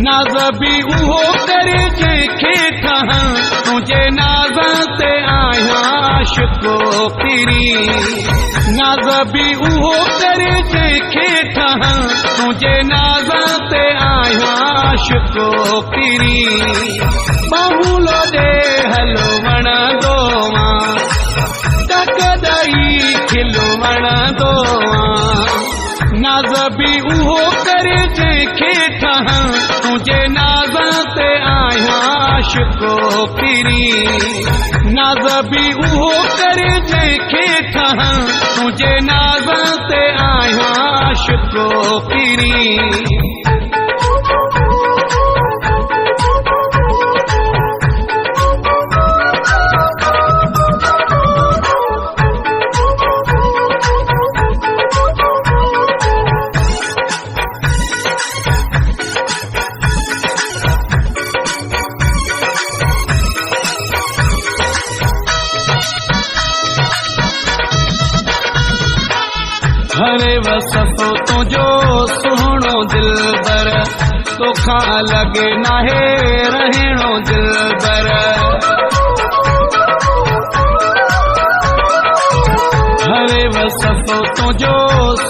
नाज़ बि उहो करे जंहिंखे ठहां तुंहिंजे नाज़ ते आहियां आशिको फिरी नाज़ बि उहो करे जंहिंखे ठहां तुंहिंजे नाज़ ते आहियां आशिको फिरी बाहुलो ॾे हलो वणंदो मां टकदई खिलो वणंदो नाज़ बि उहो करे जंहिंखे ठहां तुंहिंजे नाज़ ते आहियां आशिको फिरी नाज़ बि उहो करे जंहिंखे ठहां तुंहिंजे नाज़ ते आहियां आशिको फिरी हरे वसफ़ो तुंहिंजो सुहिणो दिलबर तोखां लॻे नाहे रहणो दिलबर हरे वसफ़ो तुंहिंजो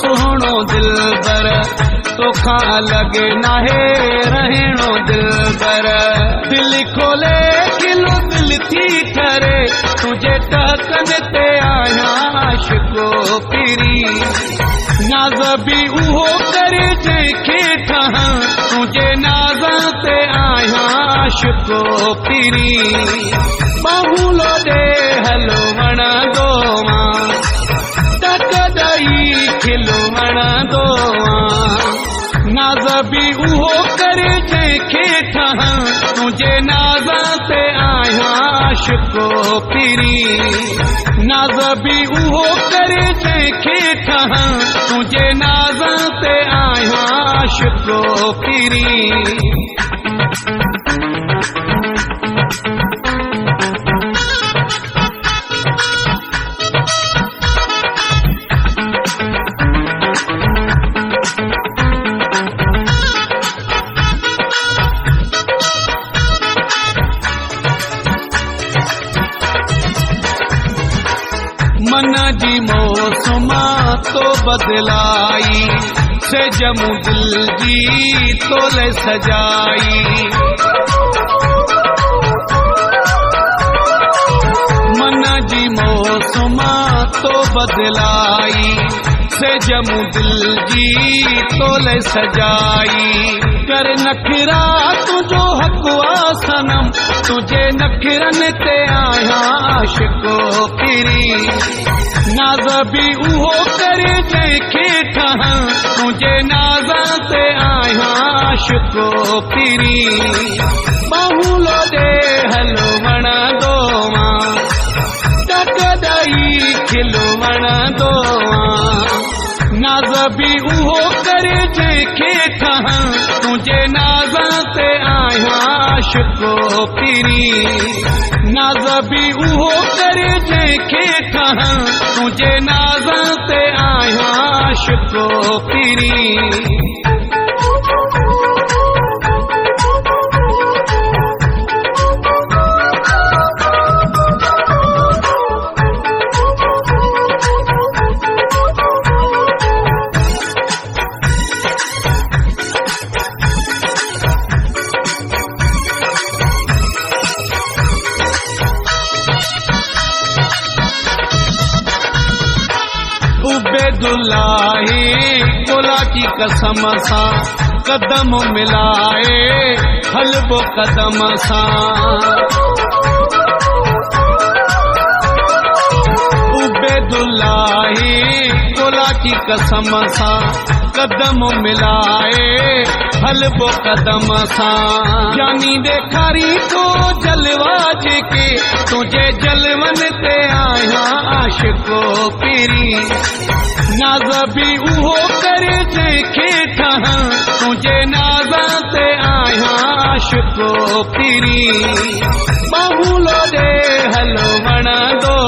सुहिणो दिलबर तोखां लॻे नाहे रहणो दिलबर दिल खोले खिलो दिल थी ठरे तुंहिंजे टहकन ते आहियां आशिको फिरी नाज़ बि उहो करे जंहिंखे ठहां तुंहिंजे नाज़ ते आहियां आशिको फिरी बाहुलो ॾे हलो वणंदो मां टकदई खिलो वणंदो नाज़ बि उहो करे जंहिंखे ठहां तुंहिंजे नाज़ ते आहियां आशिको फिरी नाज़ बि उहो करे जंहिंखे ठहां तुंहिंजे नाज़ ते आहियां आशिको फिरी मन जी मौसम तो बदलाई से जमू दिल जी तोले सजाई मन जी मौसम तो बदलाई से जमू दिल जी तोले सजाई कर नखरा तुझो हक सनम तुझे नखरन ते आहियां आशिको फिरी नाज़ बि उहो करे जंहिंखे ठहां तुंहिंजे नाज़ ते आहियां आशिको फिरी बाहुलो ॾे हलो वणंदो मां टकदई खिलो वणंदो नाज़ बि उहो करे जंहिंखे ठहां तुंहिंजे नाज़ ते आहियां आशिको फिरी नाज़ बि उहो करे जंहिंखे ठहां तुंहिंजे नाज़ ते आहियां आशिको फिरी उबेदुल्लाही कोला की कसम सां कदम मिलाए हलबो कदम सां उबेदुल्लाही कोला कोलाची कसम सां कदम मिलाए हलबो कदम सां जानी ॾेखारी तो जलवा जेके तुंहिंजे जलवन ते आहियां आशिको पीरी नाज़ बि उहो करे जंहिंखे ठहां तुंहिंजे नाज़ ते आहियां आशिको पीरी बाहुलो ॾे हलो वणंदो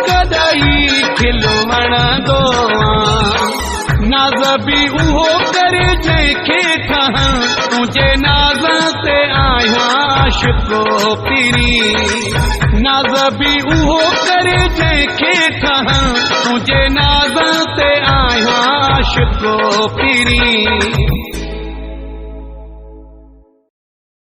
कदई खिलो वणंदो नाज़ बि उहो करे जंहिंखे ठहां तुंहिंजे नाज़ ते आहियां आशिको पीरी नाज़ बि उहो करे जंहिंखे ठहां तुंहिंजे नाज़ ते आहियां आशिको पीरी